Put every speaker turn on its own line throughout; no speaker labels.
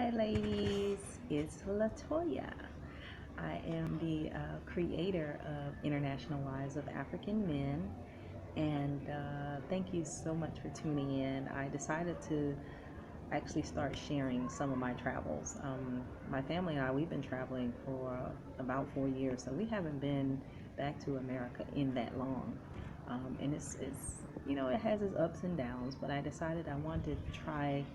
Hi ladies, it's Latoya. I am the creator of International Wives of African Men, and thank you so much for tuning in. I decided to actually start sharing some of my travels. My family and I, we've been traveling for about 4 years, so we haven't been back to America in that long. And it has its ups and downs, but I decided I wanted to try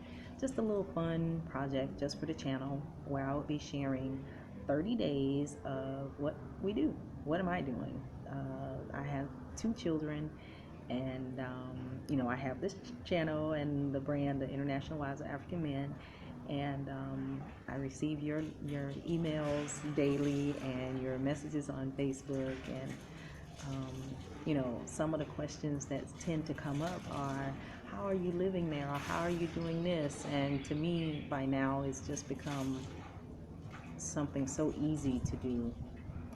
just a little fun project just for the channel where I would be sharing 30 days of what we do. What am I doing? I have two children, and I have this channel and the brand, the International Wives of African Men, and I receive your emails daily and your messages on Facebook, and some of the questions that tend to come up are, how are you living there, or how are you doing this? And to me, by now, it's just become something so easy to do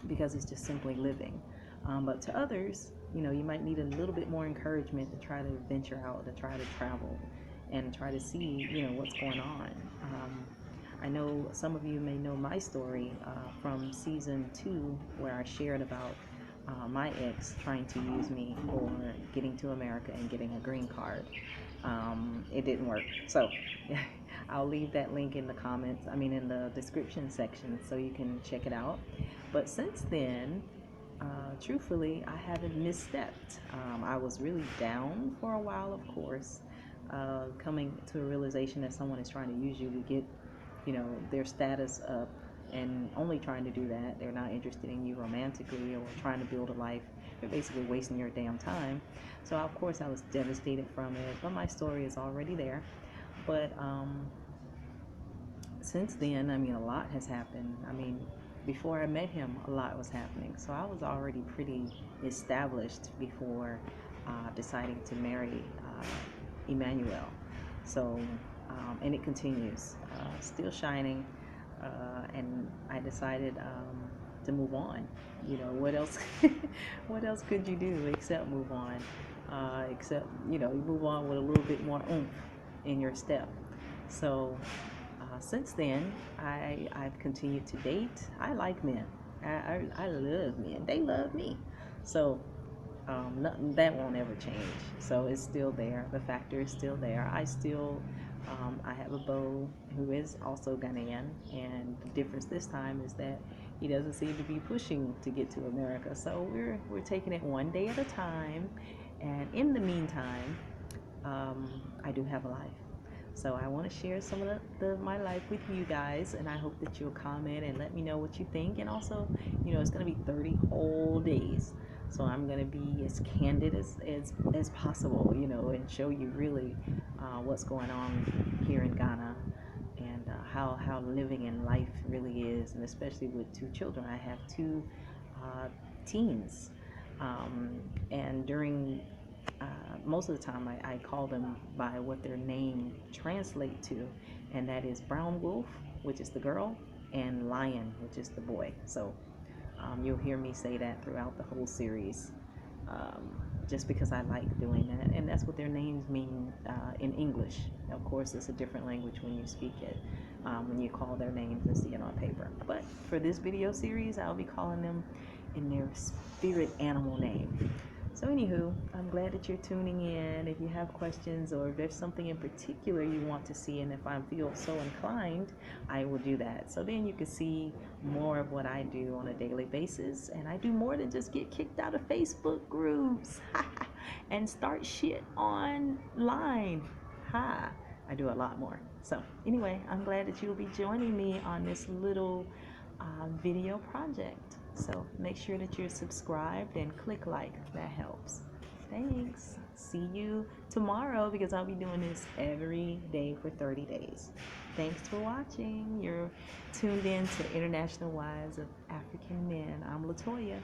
because it's just simply living. But to others, you might need a little bit more encouragement to try to venture out, to try to travel, and try to see, what's going on. I know some of you may know my story from season 2, where I shared about my ex trying to use me for getting to America and getting a green card. It didn't work. So I'll leave that link in the comments, in the description section, so you can check it out. But since then, truthfully, I haven't misstepped. I was really down for a while, of course, coming to a realization that someone is trying to use you to get, their status up, and only trying to do that. They're not interested in you romantically or trying to build a life. They're basically wasting your damn time. So of course I was devastated from it, but my story is already there. But since then, a lot has happened. Before I met him, a lot was happening. So I was already pretty established before deciding to marry Emmanuel. So, and it continues, still shining. And I decided to move on. What else? What else could you do except move on? Except you move on with a little bit more oomph in your step. So since then, I've continued to date. I like men. I love men. They love me. So nothing that won't ever change. So it's still there. The factor is still there. I have a beau who is also Ghanaian, and the difference this time is that he doesn't seem to be pushing to get to America. So we're taking it one day at a time, and in the meantime, I do have a life. So I want to share some of my life with you guys, and I hope that you'll comment and let me know what you think. And also, it's going to be 30 whole days. So I'm going to be as candid as possible, and show you really what's going on here in Ghana, and how living in life really is, and especially with two children. I have two teens, and during most of the time I call them by what their name translate to, and that is brown wolf, which is the girl, and lion, which is the boy. So you'll hear me say that throughout the whole series, just because I like doing that, and that's what their names mean in English. Of course, it's a different language when you speak it, when you call their names and see it on paper. But for this video series, I'll be calling them in their spirit animal name. So anywho, I'm glad that you're tuning in. If you have questions, or if there's something in particular you want to see, and if I feel so inclined, I will do that. So then you can see more of what I do on a daily basis. And I do more than just get kicked out of Facebook groups and start shit online. Ha! I do a lot more. So anyway, I'm glad that you'll be joining me on this little video project. So make sure that you're subscribed and click like. That helps. Thanks. See you tomorrow, because I'll be doing this every day for 30 days. Thanks for watching. You're tuned in to International Wives of African Men. I'm Latoya.